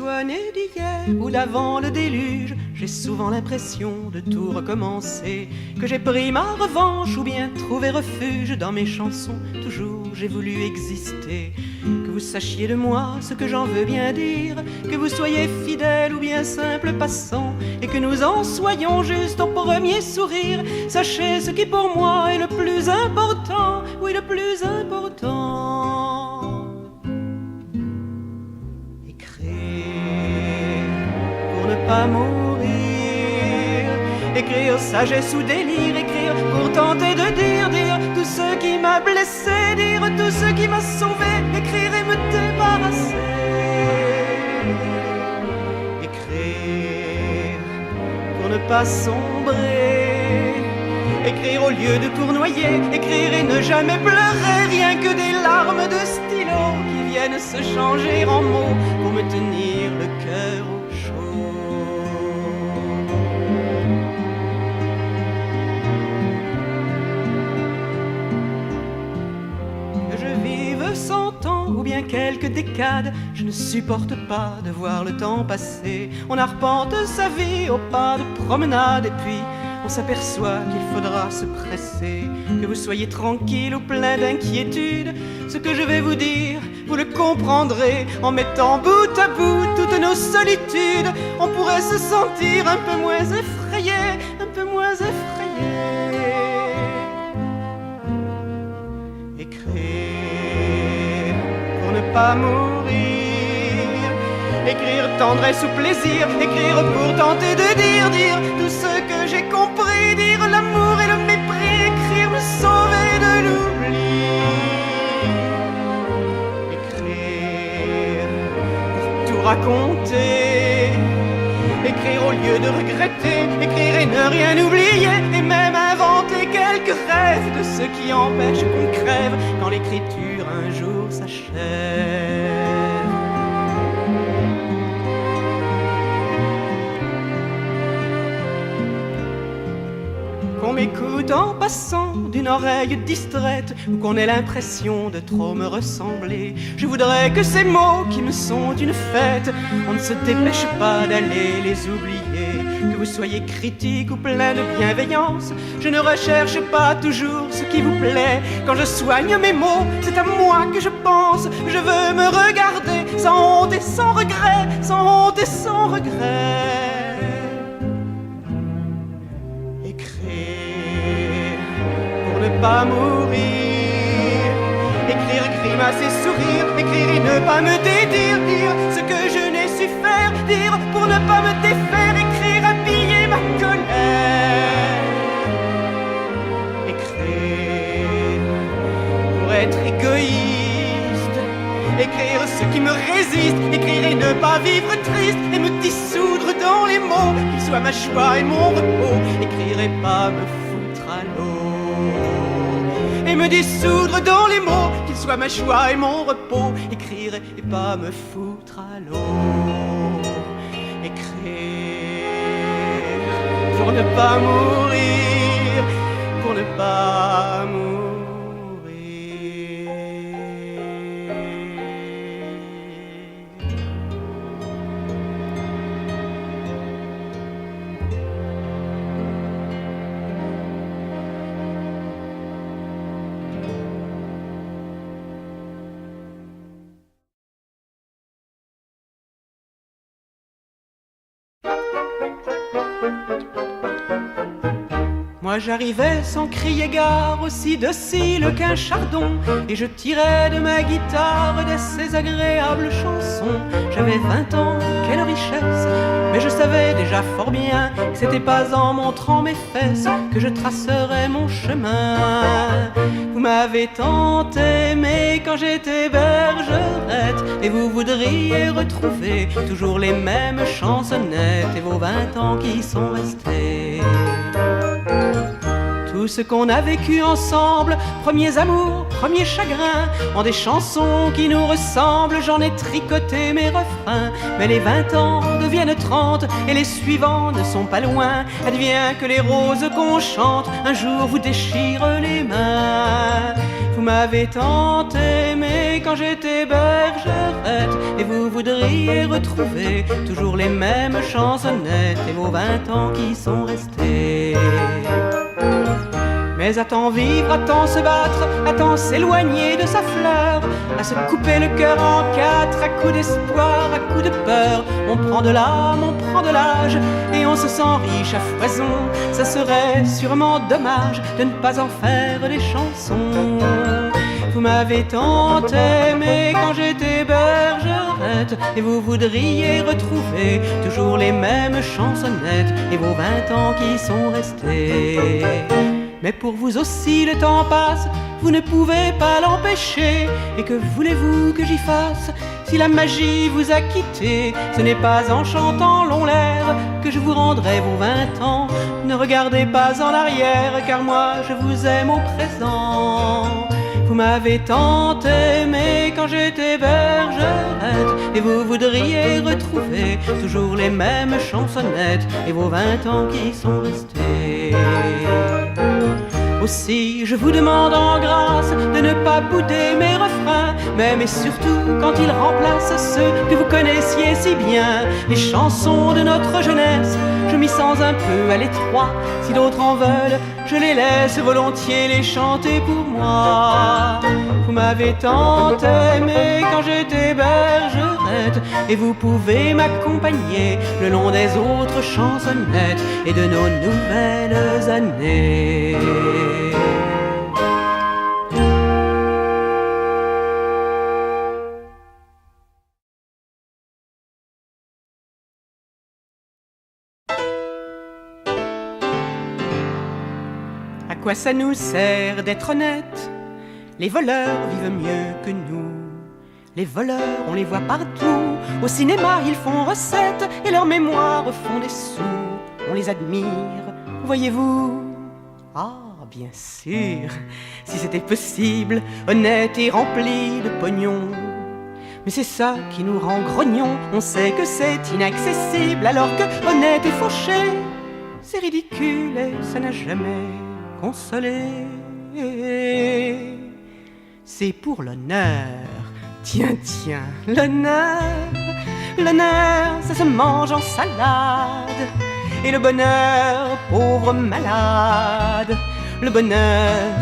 sois né d'hier ou d'avant le déluge, j'ai souvent l'impression de tout recommencer, que j'ai pris ma revanche ou bien trouvé refuge dans mes chansons. Toujours j'ai voulu exister, que vous sachiez de moi ce que j'en veux bien dire, que vous soyez fidèle ou bien simple passant, et que nous en soyons juste au premier sourire. Sachez ce qui pour moi est le plus important, oui le plus important. Écrire pour ne pas mourir, écrire sagesse ou délire, écrire pour tenter de dire tout ce qui m'a blessé, dire tout ce qui m'a sauvé, écrire et me débarrasser. Écrire pour ne pas sombrer, écrire au lieu de tournoyer, écrire et ne jamais pleurer, rien que des larmes de stylo qui viennent se changer en mots pour me tenir le cœur au chaud. Que je vive 100 ans ou bien quelques décades, je ne supporte pas de voir le temps passer. On arpente sa vie au pas de promenade et puis on s'aperçoit qu'il faudra se presser. Que vous soyez tranquille ou plein d'inquiétude, ce que je vais vous dire, vous le comprendrez en mettant bout à bout toutes nos solitudes. On pourrait se sentir un peu moins effrayé, un peu moins effrayé. Écrire pour ne pas mourir, écrire tendresse ou plaisir, écrire pour tenter de dire tout ce que j'ai compris, dire l'amour et le mépris, écrire me sauver de l'oubli. Écrire pour tout raconter, écrire au lieu de regretter, écrire et ne rien oublier, et même inventer quelques rêves de ce qui empêche qu'on crève quand l'écriture un jour s'achève. Qu'on m'écoute en passant d'une oreille distraite, ou qu'on ait l'impression de trop me ressembler, je voudrais que ces mots qui me sont une fête, on ne se dépêche pas d'aller les oublier. Que vous soyez critique ou plein de bienveillance, je ne recherche pas toujours ce qui vous plaît. Quand je soigne mes mots, c'est à moi que je pense. Je veux me regarder sans honte et sans regret, sans honte et sans regret. Pas mourir, écrire, grimacer, sourire, écrire et ne pas me dédire, dire ce que je n'ai su faire, dire pour ne pas me défaire, écrire, habiller ma colère. Écrire pour être égoïste, écrire ce qui me résiste, écrire et ne pas vivre triste, et me dissoudre dans les mots, qu'ils soient ma joie et mon repos, écrire et pas me foutre à l'eau. Et me dissoudre dans les mots, qu'ils soient ma joie et mon repos, écrire et pas me foutre à l'eau. Écrire pour ne pas mourir, pour ne pas mourir. Moi j'arrivais sans crier gare, aussi docile qu'un chardon, et je tirais de ma guitare de ces agréables chansons. J'avais 20 ans, quelle richesse, mais je savais déjà fort bien que c'était pas en montrant mes fesses que je tracerais mon chemin. Vous m'avez tant aimé quand j'étais bergerette, et vous voudriez retrouver toujours les mêmes chansonnettes et vos 20 ans qui sont restés. Tout ce qu'on a vécu ensemble, premiers amours, premiers chagrins, en des chansons qui nous ressemblent, j'en ai tricoté mes refrains. Mais les 20 ans deviennent 30 et les suivants ne sont pas loin. Advient que les roses qu'on chante un jour vous déchirent les mains. Vous m'avez tant aimé quand quand j'étais bergerette, et vous voudriez retrouver toujours les mêmes chansonnettes et vos 20 ans qui sont restés. Mais à tant vivre, à tant se battre, à tant s'éloigner de sa fleur, à se couper le cœur en quatre, à coups d'espoir, à coups de peur, on prend de l'âme, on prend de l'âge, et on se sent riche à foison. Ça serait sûrement dommage de ne pas en faire des chansons. Vous m'avez tant aimé quand j'étais bergerette, et vous voudriez retrouver toujours les mêmes chansonnettes et vos 20 ans qui sont restés. Mais pour vous aussi le temps passe, vous ne pouvez pas l'empêcher. Et que voulez-vous que j'y fasse si la magie vous a quitté? Ce n'est pas en chantant long l'air que je vous rendrai vos 20 ans. Ne regardez pas en arrière, car moi je vous aime au présent. Vous m'avez tant aimé quand j'étais bergerette, et vous voudriez retrouver toujours les mêmes chansonnettes et vos 20 ans qui sont restés. Aussi je vous demande en grâce de ne pas bouder mes refrains, mais surtout quand ils remplacent ceux que vous connaissiez si bien, les chansons de notre jeunesse. Je m'y sens un peu à l'étroit, si d'autres en veulent, je les laisse volontiers les chanter pour moi. Vous m'avez tant aimé quand j'étais bergerette, et vous pouvez m'accompagner le long des autres chansonnettes et de nos nouvelles années. À quoi ça nous sert d'être honnête? Les voleurs vivent mieux que nous. Les voleurs, on les voit partout. Au cinéma, ils font recette et leurs mémoires font des sous. On les admire, voyez-vous. Ah, bien sûr, si c'était possible, honnête et rempli de pognon. Mais c'est ça qui nous rend grognons. On sait que c'est inaccessible, alors que honnête et fauché, c'est ridicule et ça n'a jamais consolé. C'est pour l'honneur, tiens, tiens, l'honneur. L'honneur, ça se mange en salade. Et le bonheur, pauvre malade. Le bonheur,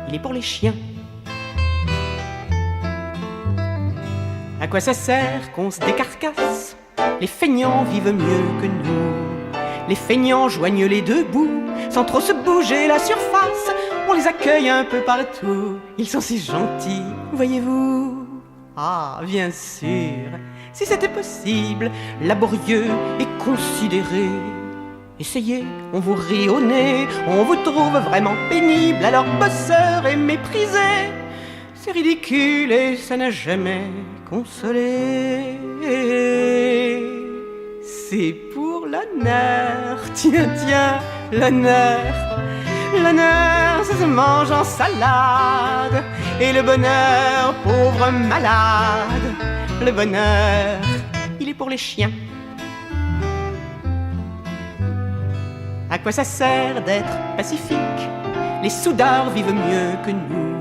il est pour les chiens. À quoi ça sert qu'on se décarcasse? Les feignants vivent mieux que nous. Les feignants joignent les deux bouts, sans trop se bouger la surface. On les accueille un peu partout, ils sont si gentils, voyez-vous. Ah, bien sûr, si c'était possible, laborieux et considéré. Essayez, on vous rit au nez, on vous trouve vraiment pénible, alors bosseur et méprisé. C'est ridicule et ça n'a jamais consolé. C'est pour l'honneur, tiens, tiens, l'honneur. L'honneur, ça se mange en salade. Et le bonheur, pauvre malade. Le bonheur, il est pour les chiens. À quoi ça sert d'être pacifique? Les soudards vivent mieux que nous.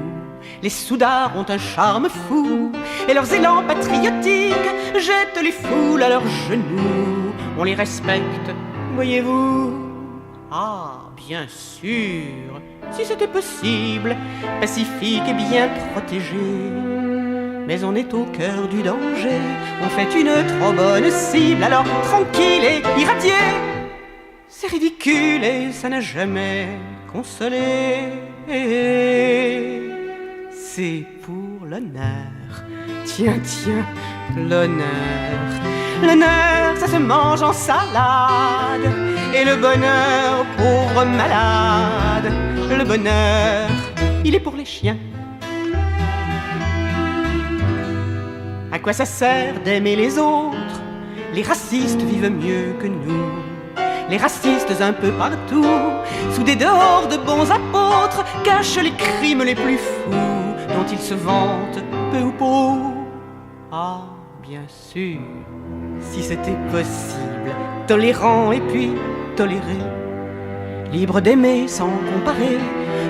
Les soudards ont un charme fou, et leurs élans patriotiques jettent les foules à leurs genoux. On les respecte, voyez-vous. Ah, bien sûr, si c'était possible, pacifique et bien protégé. Mais on est au cœur du danger, on fait une trop bonne cible, alors tranquille et irradié. C'est ridicule et ça n'a jamais consolé. C'est pour l'honneur, tiens, tiens, l'honneur. L'honneur, ça se mange en salade. Et le bonheur, pauvre malade. Le bonheur, il est pour les chiens. À quoi ça sert d'aimer les autres? Les racistes vivent mieux que nous. Les racistes un peu partout, sous des dehors de bons apôtres, cachent les crimes les plus fous, dont ils se vantent peu ou peu. Ah, bien sûr, si c'était possible, tolérant et puis toléré, libre d'aimer sans comparer,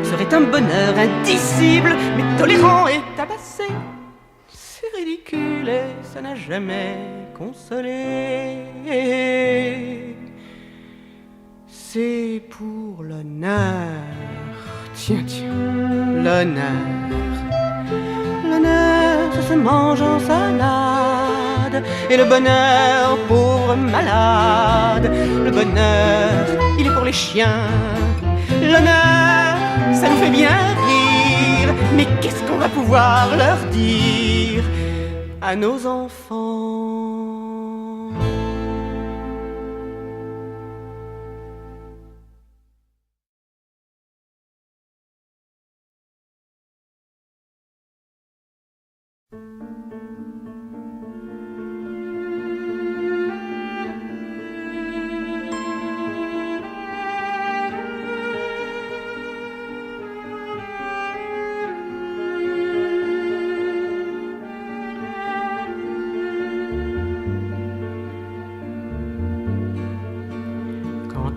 serait un bonheur indicible, mais tolérant et tabassé, ridicule et ça n'a jamais consolé. C'est pour l'honneur, tiens, l'honneur. L'honneur, ça se mange en salade. Et le bonheur, pauvre malade. Le bonheur, il est pour les chiens. L'honneur, ça nous fait bien rire. Mais qu'est-ce qu'on va pouvoir leur dire à nos enfants?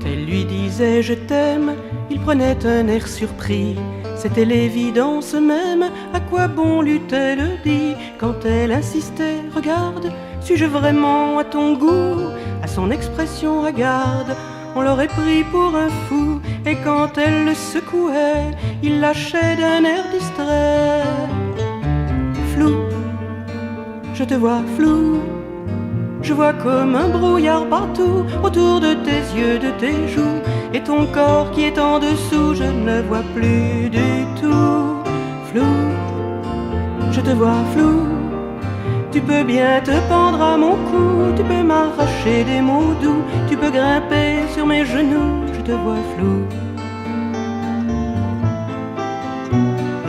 Elle lui disait je t'aime, il prenait un air surpris. C'était l'évidence même, à quoi bon l'eût-elle dit? Quand elle insistait, regarde, suis-je vraiment à ton goût? À son expression regarde, on l'aurait pris pour un fou. Et quand elle le secouait, il lâchait d'un air distrait. Flou, je te vois flou. Je vois comme un brouillard partout, autour de tes yeux, de tes joues. Et ton corps qui est en dessous, je ne vois plus du tout. Flou, je te vois flou. Tu peux bien te pendre à mon cou, tu peux m'arracher des mots doux, tu peux grimper sur mes genoux, je te vois flou.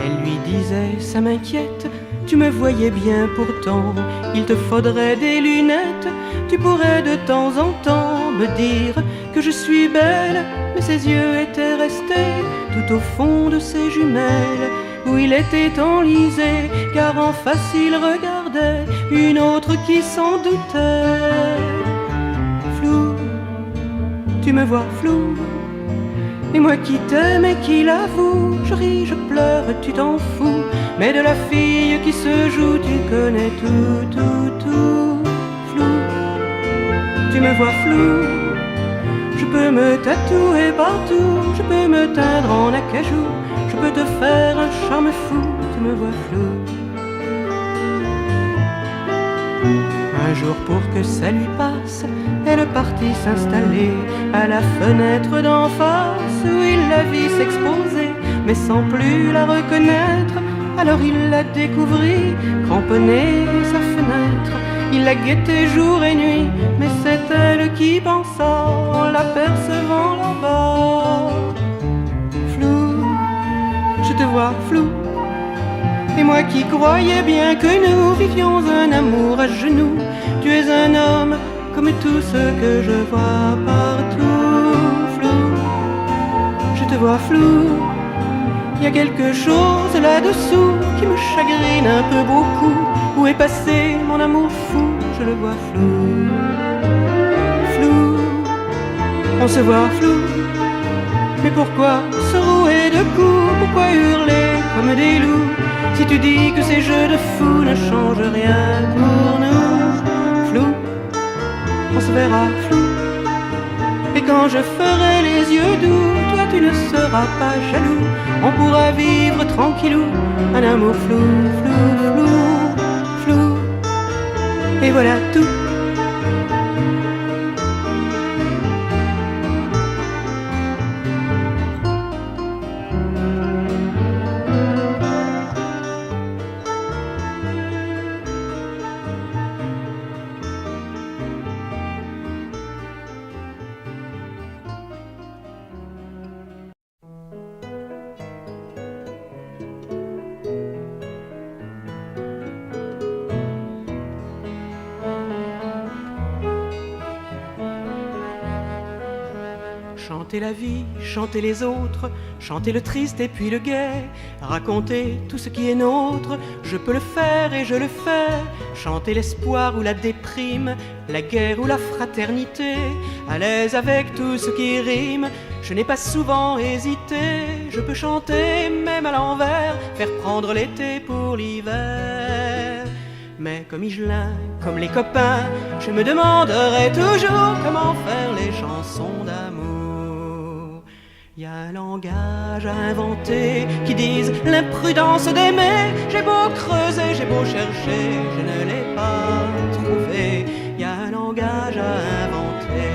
Elle lui disait, ça m'inquiète, tu me voyais bien pourtant, il te faudrait des lunettes, tu pourrais de temps en temps me dire que je suis belle, mais ses yeux étaient restés tout au fond de ses jumelles, où il était enlisé, car en face il regardait une autre qui s'en doutait. Flou, tu me vois flou, et moi qui t'aime et qui l'avoue, je ris, je pleure, tu t'en fous, mais de la fille qui se joue, tu connais tout, tout, tout. Flou, tu me vois flou, je peux me tatouer partout, je peux me teindre en acajou, je peux te faire un charme fou, tu me vois flou. Un jour pour que ça lui passe, elle partit s'installer à la fenêtre d'en face où il la vit s'exposer, mais sans plus la reconnaître. Alors il la découvrit, cramponnée à sa fenêtre. Il la guettait jour et nuit, mais c'est elle qui pensa en l'apercevant là-bas. Flou, je te vois flou, et moi qui croyais bien que nous vivions un amour à genoux. Tu es un homme comme tous ceux que je vois partout. Flou, je te vois flou, il y a quelque chose là-dessous qui me chagrine un peu beaucoup. Où est passé mon amour fou? Je le vois flou. Flou, on se voit flou. Mais pourquoi se rouer de coups? Pourquoi hurler comme des loups? Si tu dis que ces jeux de fous ne changent rien pour nous. Flou, on se verra flou. Et quand je ferai les yeux doux, toi tu ne seras pas jaloux. On pourra vivre tranquillou, un amour flou, flou, flou, flou. Et voilà tout. Chanter la vie, chanter les autres, chanter le triste et puis le gai, raconter tout ce qui est nôtre, je peux le faire et je le fais. Chanter l'espoir ou la déprime, la guerre ou la fraternité, à l'aise avec tout ce qui rime, je n'ai pas souvent hésité. Je peux chanter même à l'envers, faire prendre l'été pour l'hiver. Mais comme Higelin, comme les copains, je me demanderai toujours comment faire les chansons d'amour. Y a un langage à inventer qui dise l'imprudence d'aimer. J'ai beau creuser, j'ai beau chercher, je ne l'ai pas trouvé. Y a un langage à inventer.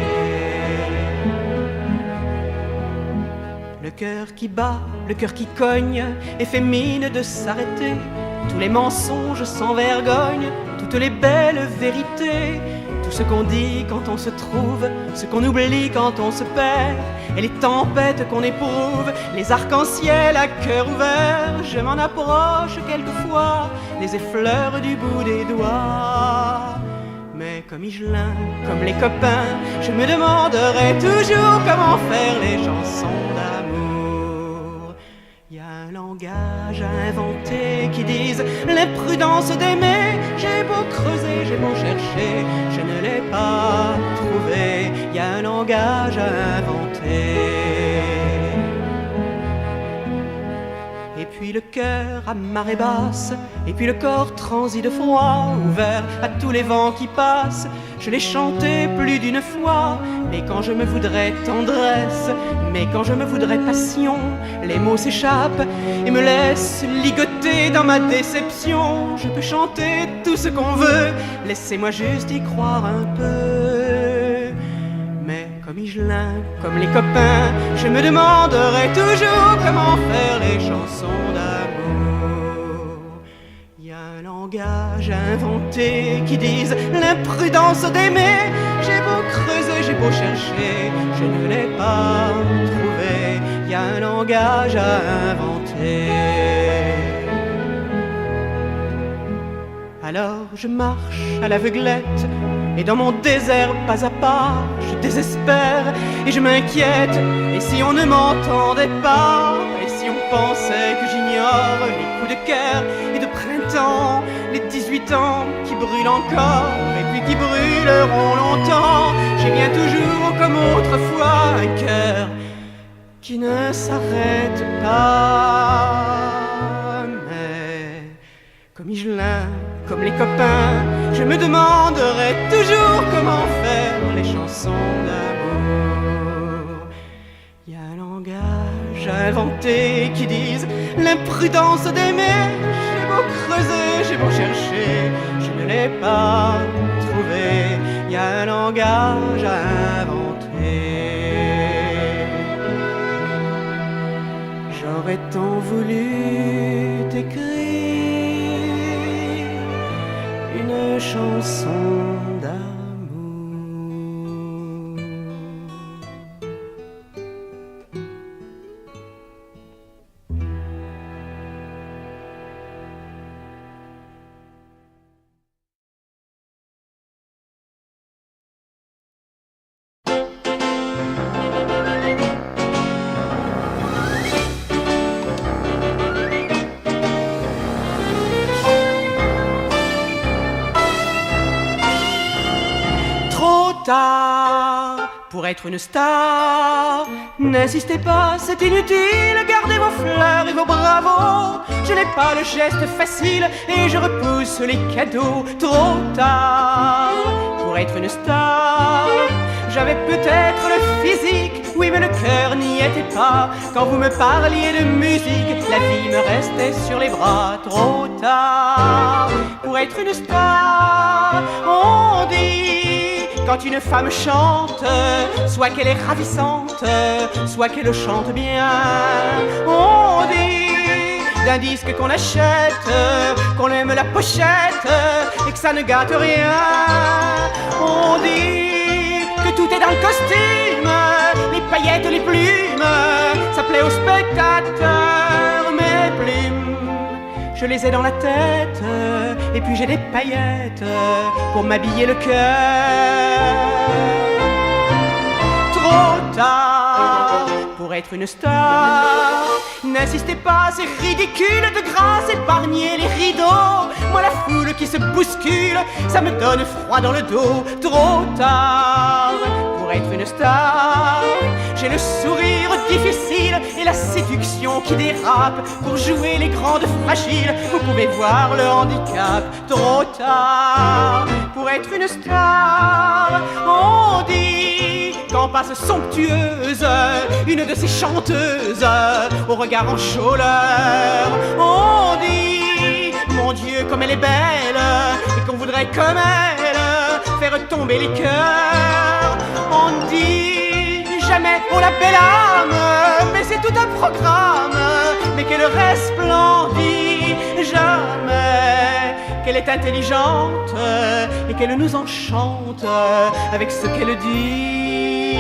Le cœur qui bat, le cœur qui cogne et fait mine de s'arrêter. Tous les mensonges sans vergogne, toutes les belles vérités, tout ce qu'on dit quand on se trouve, ce qu'on oublie quand on se perd, et les tempêtes qu'on éprouve, les arcs-en-ciel à cœur ouvert. Je m'en approche quelquefois, les effleure du bout des doigts. Mais comme Higelin, comme les copains, je me demanderai toujours comment faire les chansons d'amour. Y a un langage à inventer qui dise l'imprudence d'aimer. J'ai beau creuser, j'ai beau chercher, je ne l'ai pas trouvé. Y a un langage à inventer. Et puis le cœur à marée basse, et puis le corps transi de froid, ouvert à tous les vents qui passent. Je l'ai chanté plus d'une fois, mais quand je me voudrais tendresse, mais quand je me voudrais passion, les mots s'échappent et me laissent ligoter dans ma déception. Je peux chanter tout ce qu'on veut, laissez-moi juste y croire un peu. Mais comme Higelin, comme les copains, je me demanderai toujours comment faire les chansons d'amour. Y a un langage à inventer qui dise l'imprudence d'aimer. J'ai beau creuser, j'ai beau chercher, je ne l'ai pas trouvé. Y a un langage à inventer. Alors je marche à l'aveuglette, et dans mon désert pas à pas, je désespère et je m'inquiète. Et si on ne m'entendait pas, et si on pensait que j'ignore les coups de cœur et de printemps, les 18 ans qui brûlent encore et puis qui brûleront longtemps. J'ai bien toujours comme autrefois un cœur qui ne s'arrête pas. Mais comme Higelin, comme les copains, je me demanderai toujours comment faire les chansons d'amour. Y a un langage à inventer qui dise l'imprudence d'aimer. J'ai beau creuser, j'ai beau chercher, je ne l'ai pas trouvé. Y a un langage à inventer. J'aurais tant voulu t'écrire une chanson d'amour. Tard pour être une star, n'insistez pas, c'est inutile. Gardez vos fleurs et vos bravos. Je n'ai pas le geste facile et je repousse les cadeaux. Trop tard pour être une star. J'avais peut-être le physique, oui, mais le cœur n'y était pas. Quand vous me parliez de musique, la vie me restait sur les bras. Trop tard pour être une star. On dit quand une femme chante, soit qu'elle est ravissante, soit qu'elle chante bien. On dit d'un disque qu'on achète, qu'on aime la pochette et que ça ne gâte rien. On dit que tout est dans le costume, les paillettes, les plumes, ça plaît aux spectateurs. Mes plumes, je les ai dans la tête, et puis j'ai des paillettes pour m'habiller le cœur. Trop tard pour être une star. N'insistez pas, c'est ridicule, de grâce épargnez les rideaux. Moi la foule qui se bouscule, ça me donne froid dans le dos. Trop tard pour être une star. J'ai le sourire difficile et la séduction qui dérape pour jouer les grandes fragiles. Vous pouvez voir le handicap trop tard pour être une star. On dit qu'en passe somptueuse une de ces chanteuses au regard enjôleur. On dit, mon Dieu, comme elle est belle, et qu'on voudrait comme elle faire tomber les cœurs. On dit jamais oh la belle âme, mais c'est tout un programme, mais qu'elle resplendit jamais, qu'elle est intelligente et qu'elle nous enchante avec ce qu'elle dit.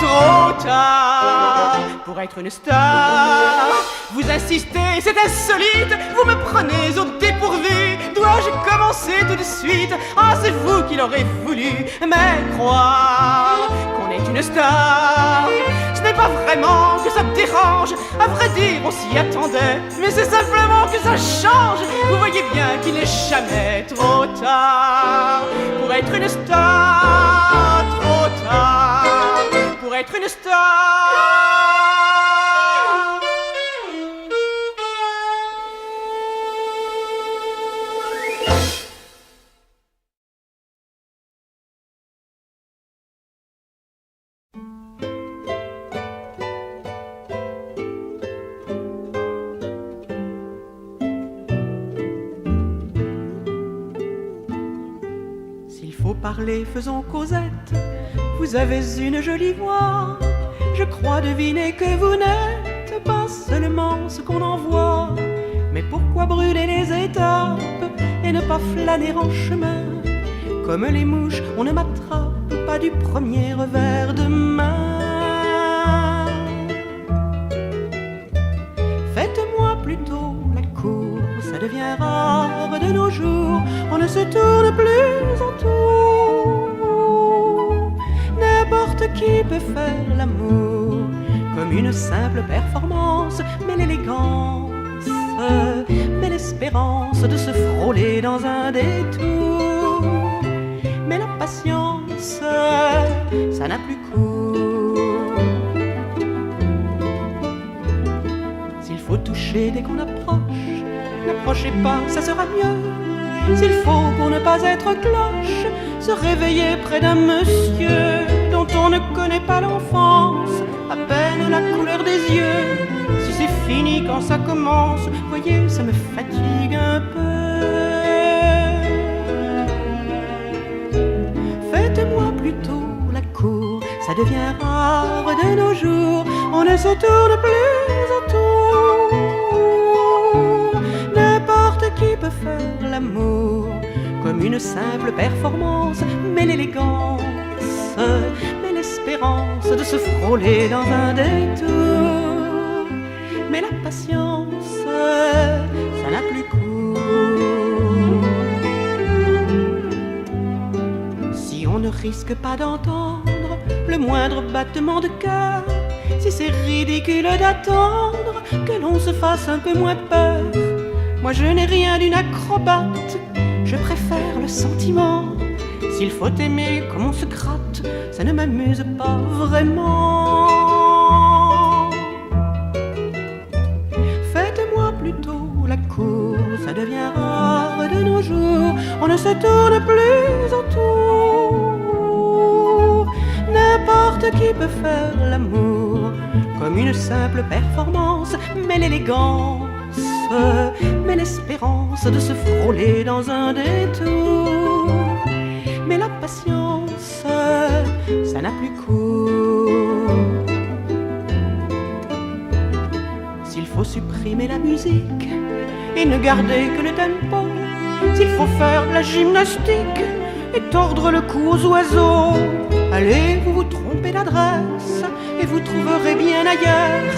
Trop tard pour être une star. Vous insistez, c'est insolite, vous me prenez au dépourvu. Dois-je commencer tout de suite? Ah, c'est vous qui l'aurez voulu. Mais croire qu'on est une star, ce n'est pas vraiment que ça me dérange. À vrai dire, on s'y attendait, mais c'est simplement que ça change. Vous voyez bien qu'il n'est jamais trop tard pour être une star. Trop tard pour être une star. Parlez, faisons causette, vous avez une jolie voix. Je crois deviner que vous n'êtes pas seulement ce qu'on en voit. Mais pourquoi brûler les étapes et ne pas flâner en chemin? Comme les mouches, on ne m'attrape pas du premier revers de main. Faites-moi plutôt la cour, ça devient rare de nos jours. On ne se tourne plus autour. N'importe qui peut faire l'amour comme une simple performance, mais l'élégance, mais l'espérance de se frôler dans un détour, mais la patience, ça n'a plus cours. S'il faut toucher dès qu'on approche, n'approchez pas, ça sera mieux. S'il faut pour ne pas être cloche, se réveiller près d'un monsieur dont on ne connaît pas l'enfance, à peine la couleur des yeux. Si c'est fini quand ça commence, voyez, ça me fatigue un peu. Faites-moi plutôt la cour, ça devient rare de nos jours. On ne se tourne plus autour. N'importe qui peut faire l'amour comme une simple performance, mais l'élégance, mais l'espérance de se frôler dans un détour, mais la patience, ça n'a plus cours. Si on ne risque pas d'entendre le moindre battement de cœur, si c'est ridicule d'attendre que l'on se fasse un peu moins peur, moi je n'ai rien d'une acrobate, je préfère le sentiment. S'il faut aimer comme on se gratte, ça ne m'amuse pas vraiment. Faites-moi plutôt la cour, ça devient rare de nos jours. On ne se tourne plus autour. N'importe qui peut faire l'amour comme une simple performance, mais l'élégance, mais l'espérance de se frôler dans un détour, mais la patience, ça n'a plus cours. S'il faut supprimer la musique et ne garder que le tempo, s'il faut faire la gymnastique et tordre le cou aux oiseaux, allez, vous vous trompez d'adresse et vous trouverez bien ailleurs,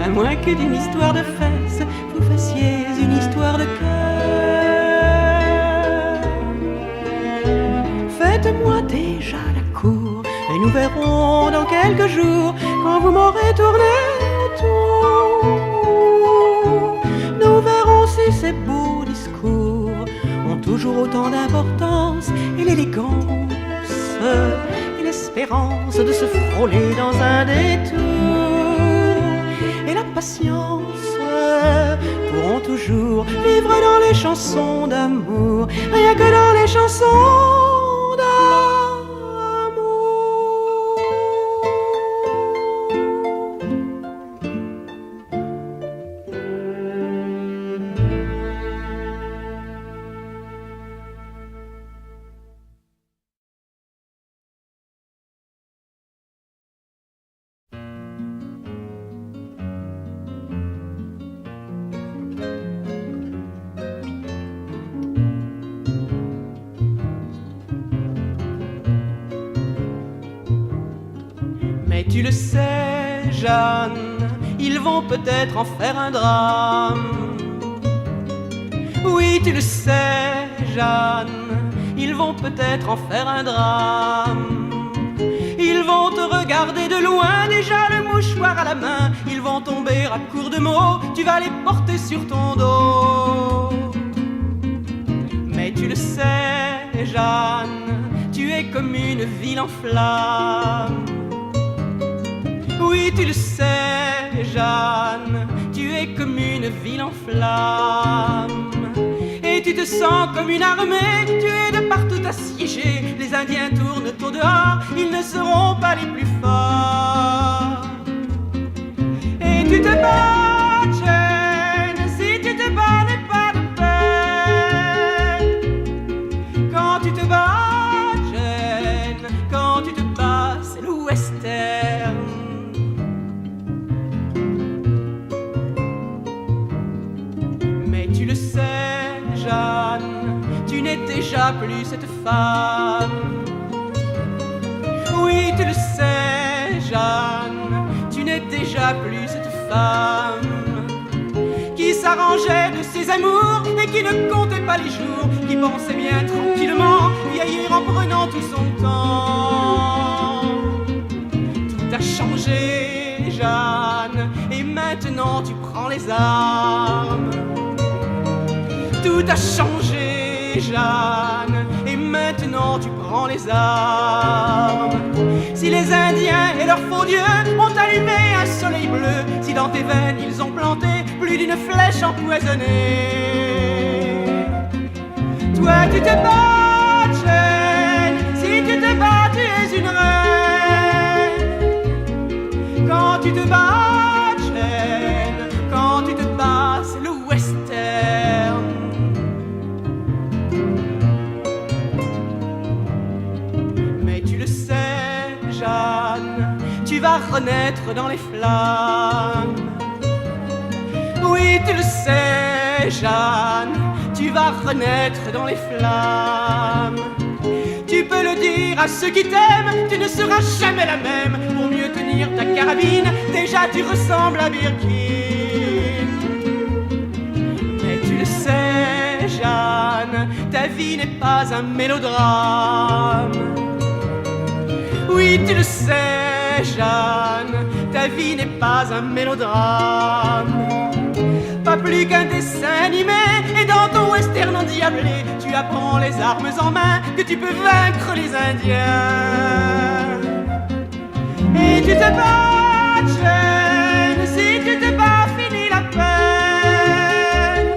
à moins que d'une histoire de fesses vous fassiez une histoire de cœur. Faites-moi déjà la cour et nous verrons dans quelques jours, quand vous m'aurez tourné autour. Nous verrons si ces beaux discours ont toujours autant d'importance, et l'élégance et l'espérance de se frôler frôler dans un détour. Et la patience pourront toujours vivre dans les chansons d'amour, rien que dans les chansons d'amour. Mais tu le sais, Jeanne, ils vont peut-être en faire un drame. Oui, tu le sais, Jeanne, ils vont peut-être en faire un drame. Ils vont te regarder de loin, déjà le mouchoir à la main. Ils vont tomber à court de mots, tu vas les porter sur ton dos. Mais tu le sais, Jeanne, tu es comme une ville en flammes. Oui, tu le sais, Jeanne, tu es comme une ville en flammes. Et tu te sens comme une armée, tu es de partout assiégé. Les Indiens tournent au dehors, ils ne seront pas les plus forts. Et tu te bats, Jeanne, si tu te bats n'est pas de peine. Quand tu te bats, Jeanne, quand tu te bats, c'est le western. Tu le sais, Jeanne, tu n'es déjà plus cette femme. Oui, tu le sais, Jeanne, tu n'es déjà plus cette femme qui s'arrangeait de ses amours et qui ne comptait pas les jours, qui pensait bien tranquillement vieillir en prenant tout son temps. Tout a changé, Jeanne, et maintenant tu prends les armes. Tout a changé, Jeanne, et maintenant tu prends les armes. Si les Indiens et leurs faux dieux ont allumé un soleil bleu, si dans tes veines ils ont planté plus d'une flèche empoisonnée, toi tu te bats, Jeanne, si tu te bats tu es une reine. Quand tu te bats, Jeanne, quand tu te bats c'est le western. Jeanne, tu vas renaître dans les flammes. Oui, tu le sais, Jeanne, tu vas renaître dans les flammes. Tu peux le dire à ceux qui t'aiment, tu ne seras jamais la même. Pour mieux tenir ta carabine, déjà tu ressembles à Birkin. Mais tu le sais, Jeanne, ta vie n'est pas un mélodrame. Oui, tu le sais, Jeanne, ta vie n'est pas un mélodrame. Pas plus qu'un dessin animé, et dans ton western endiablé, tu apprends les armes en main, que tu peux vaincre les Indiens. Et tu te bats, Jeanne, si tu te bats, finis la peine.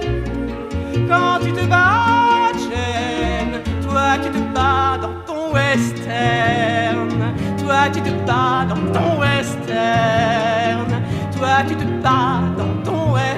Quand tu te bats, Jeanne, toi tu te bats dans ton western. Toi tu te bats dans ton western. Toi tu te bats dans ton western.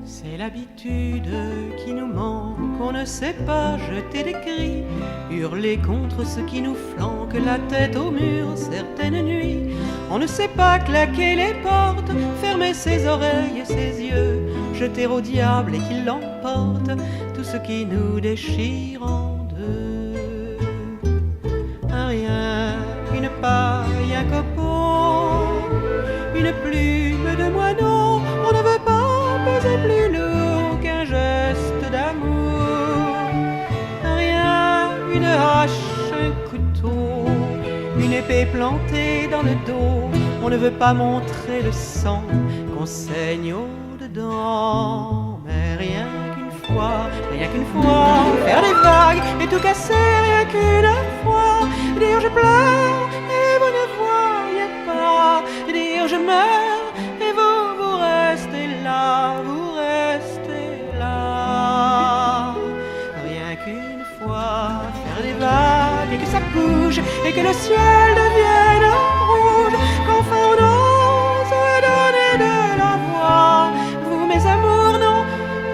C'est l'habitude qui nous manque, on ne sait pas jeter des cris, hurler contre ceux qui nous flanquent la tête au mur certaines nuits. On ne sait pas claquer les portes, fermer ses oreilles et ses yeux, jeter au diable et qu'il l'emporte tout ce qui nous déchire en deux. Un rien, une paille, un copeau, une plume de moineau. On ne veut pas peser plus lourd qu'un geste d'amour. Rien, une hache, un couteau, une épée plantée dans le dos. On ne veut pas montrer le sang qu'on saigne au-dedans. Mais rien qu'une fois, faire des vagues et tout casser, rien qu'une fois. Dire je pleure et vous ne voyez pas. Dire je meurs et vous restez là, vous restez là. Rien qu'une fois, faire des vagues et que ça bouge et que le ciel devienne rouge. Qu'enfin on ose donner de la voix. Vous mes amours, non,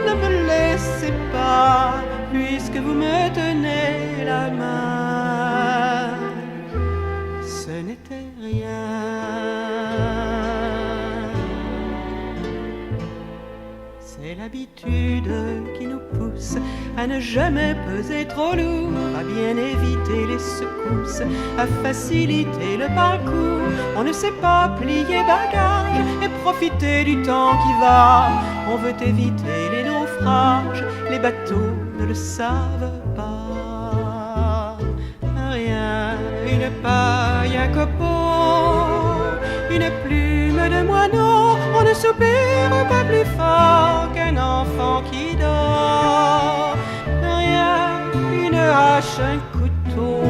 ne me laissez pas, puisque vous me tenez la main. Ce n'était rien. C'est l'habitude qui nous pousse à ne jamais peser trop lourd, à bien éviter les secousses, à faciliter le parcours. On ne sait pas plier bagage et profiter du temps qui va. On veut éviter les naufrages, les bateaux ne le savent pas. Rien, une paille, un copeau, une plume de moineau. On ne soupire pas plus fort qu'un enfant qui dort. Rien, une hache, un couteau,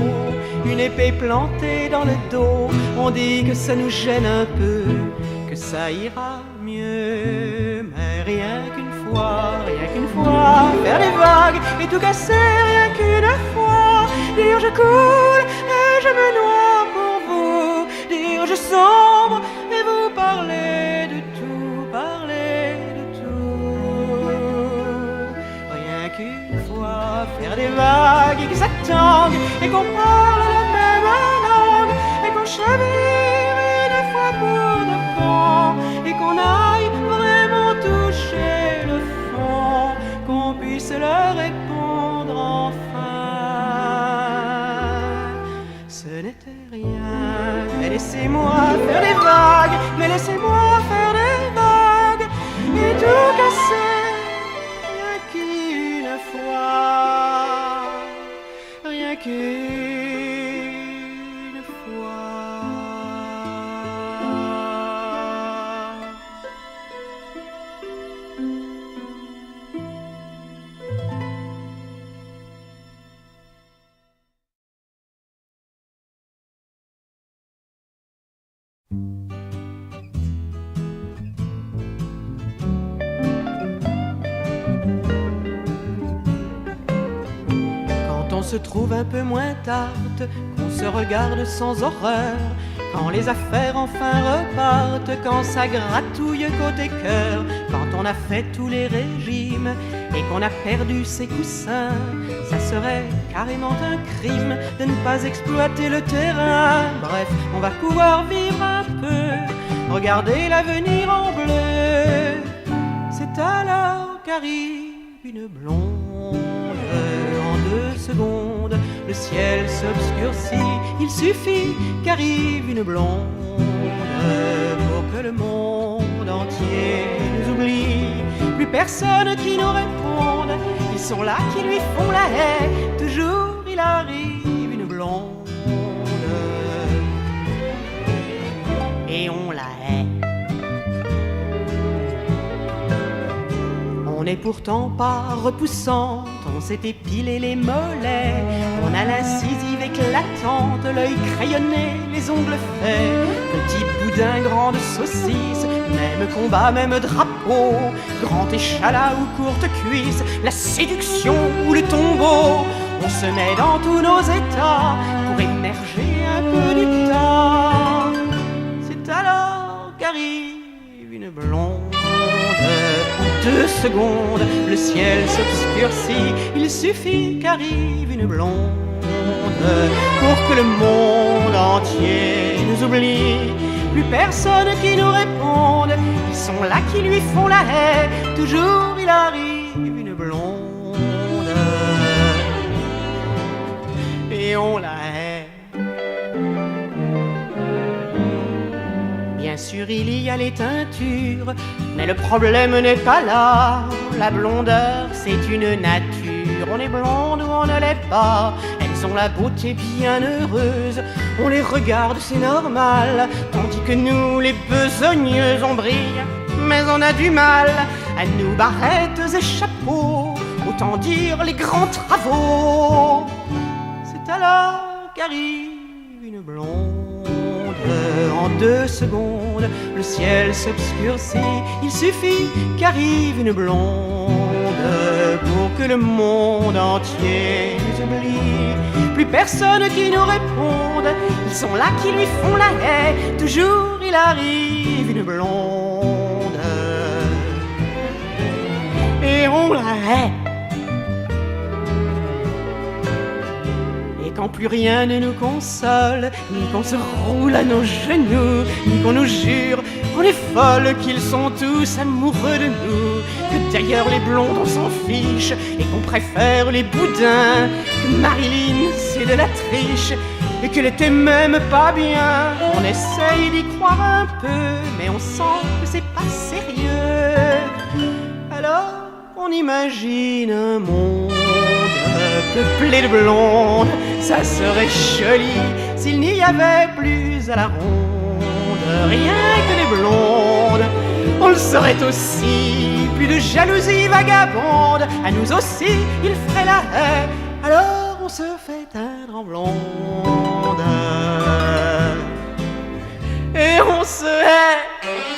une épée plantée dans le dos. On dit que ça nous gêne un peu, que ça ira mieux. Mais rien qu'une fois, faire des vagues et tout casser, rien qu'une fois. Dire je coule et je me noie pour vous. Dire je sombre et vous parlez de tout, parlez de tout. Rien qu'une fois, faire des vagues et que ça tangue et qu'on parle la même langue et qu'on chavire une fois pour de bon et qu'on aille vraiment toucher le fond, qu'on puisse leur répondre enfin. Ce n'était rien, mais laissez-moi faire des vagues, mais laissez-moi faire des vagues et tout casser, rien qu'une fois, rien qu'une fois. On se trouve un peu moins tarte, qu'on se regarde sans horreur, quand les affaires enfin repartent, quand ça gratouille côté cœur, quand on a fait tous les régimes et qu'on a perdu ses coussins. Ça serait carrément un crime de ne pas exploiter le terrain. Bref, on va pouvoir vivre un peu, regarder l'avenir en bleu. C'est alors qu'arrive une blonde. En 2 secondes, le ciel s'obscurcit. Il suffit qu'arrive une blonde pour que le monde entier nous oublie. Plus personne qui nous réponde. Ils sont là qui lui font la haie. Toujours il arrive une blonde et on la hait. On n'est pourtant pas repoussante, on s'est épilé les mollets, on a l'incisive éclatante, l'œil crayonné, les ongles faits, petit boudin, grande saucisse, même combat, même drapeau, grand échalas ou courte cuisse, la séduction ou le tombeau, on se met dans tous nos états pour émerger un peu du tas. C'est alors qu'arrive une blonde. En 2 secondes, le ciel s'obscurcit. Il suffit qu'arrive une blonde pour que le monde entier nous oublie. Plus personne qui nous réponde. Ils sont là qui lui font la haie. Toujours il arrive une blonde et on la hait. Bien sûr il y a les teintures, mais le problème n'est pas là. La blondeur c'est une nature, on est blonde ou on ne l'est pas. Elles ont la beauté bien heureuse, on les regarde c'est normal. Tandis que nous les besogneux on brille, mais on a du mal. À nous barrettes et chapeaux, autant dire les grands travaux. C'est alors qu'arrive une blonde. En 2 secondes, le ciel s'obscurcit. Il suffit qu'arrive une blonde pour que le monde entier nous oublie. Plus personne qui nous réponde, ils sont là qui lui font la haie. Toujours il arrive une blonde et on la hait. Et quand plus rien ne nous console, ni qu'on se roule à nos genoux, ni qu'on nous jure qu'on est folle, qu'ils sont tous amoureux de nous, que d'ailleurs les blondes on s'en fiche et qu'on préfère les boudins, que Marilyn c'est de la triche et qu'elle était même pas bien. On essaye d'y croire un peu, mais on sent que c'est pas sérieux. Alors on imagine un monde peuplé de blondes. Ça serait joli s'il n'y avait plus à la ronde rien que des blondes. On le saurait aussi, plus de jalousie vagabonde. À nous aussi il ferait la haie, alors on se fait teindre en blonde et on se hait.